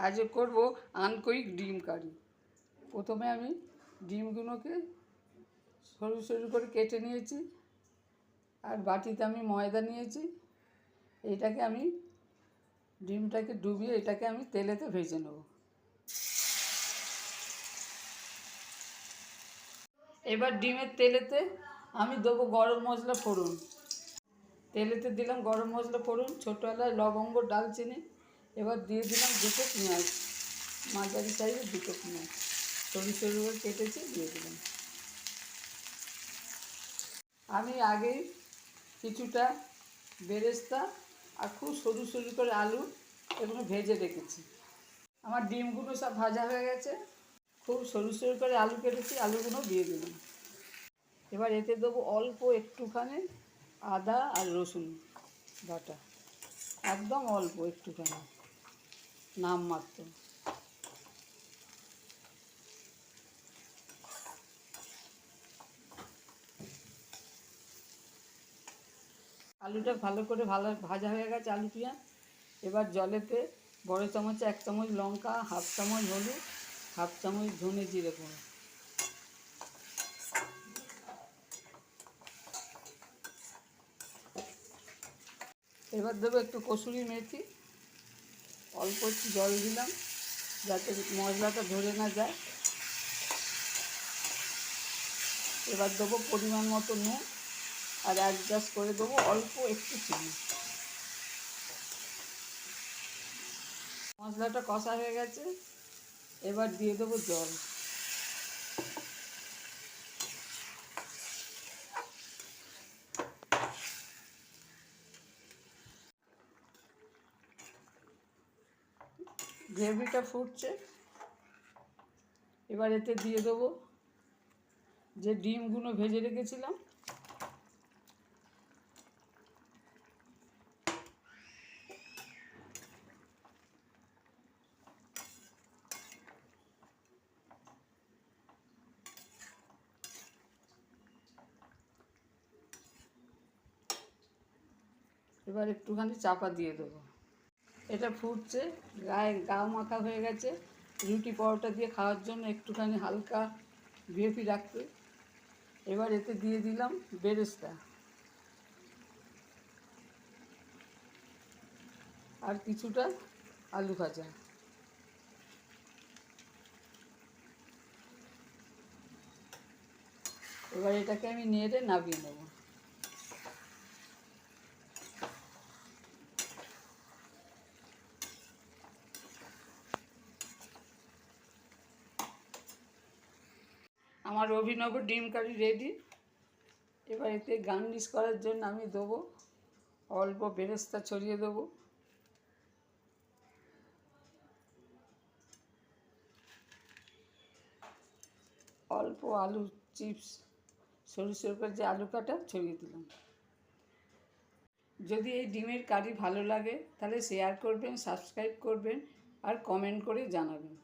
আজ করব আনকুইক ডিম কারি। প্রথমে আমি ডিমগুলোকে সরু সরু করে কেটে নিয়েছি, আর বাটিতে আমি ময়দা নিয়েছি। এটাকে আমি ডিমটাকে ডুবিয়ে এটাকে আমি তেলেতে ভেজে নেব। এবার ডিমের তেলেতে আমি দেবো গরম মশলা ফোড়ন। তেলেতে দিলাম গরম মশলা ফোড়ন, ছোটো এলাচ, লবঙ্গ, ডালচিনি। এবার দিয়ে দিলাম দুটো পেঁয়াজ, মাঝারি সাইজের দুটো পেঁয়াজ সরু সরু করে কেটেছি, দিয়ে দিলাম। আমি আগেই কিছুটা বেরেস্তা আর খুব সরু সরু করে আলু এগুলো ভেজে রেখেছি। আমার ডিমগুলো সব ভাজা হয়ে গেছে। খুব সরু সরু করে আলু কেটেছি, আলুগুলো দিয়ে দিলাম। এবার এতে দেবো অল্প একটুখানি আদা আর রসুন বাটা, একদম অল্প একটুখানি, নামমাত্র। আলুটা ভালো করে ভাজা হয়ে গেছে আলু পেঁয়াজ। এবার জলেতে বড় চামচে 1 চামচ লঙ্কা, হাফ চামচ হলুদ, হাফ চামচ ধনে জিরে গুঁড়ো। এবার দেবো একটু কসুরি মেথি, অল্প একটু জল দিলাম যাতে মশলাটা ধরে না যায়। এবার দেবো পরিমাণ মতো নুন, আর অ্যাডজাস্ট করে দেবো অল্প একটু চিনি। মশলাটা কষা হয়ে গেছে, এবার দিয়ে দেবো জল। গ্রেভিটা ফুটছে, এবার এতে দিয়ে দেবো যে ডিমগুলো ভেজে রেখেছিলাম। এবার একটুখানি চাপা দিয়ে দেবো। এটা ফুটছে, গায়ে গা মাখা হয়ে গেছে। রুটি পরোটা দিয়ে খাওয়ার জন্য একটুখানি হালকা গ্রেভি রাখতে। এবার এতে দিয়ে দিলাম বেরেস্তা আর কিছুটা আলু ভাজা। এবার এটাকে আমি নেড়ে নামিয়ে নেব। আমার অভিনব ডিম কারি রেডি। এবার এতে গার্নিশ করার জন্য আমি দেবো অল্প বেরেস্তা ছড়িয়ে দেবো, অল্প আলু চিপস সরু সরু করে যে আলু কাটা ছড়িয়ে দিলাম। যদি এই ডিমের কারি ভালো লাগে তাহলে শেয়ার করবেন, সাবস্ক্রাইব করবেন আর কমেন্ট করে জানাবেন।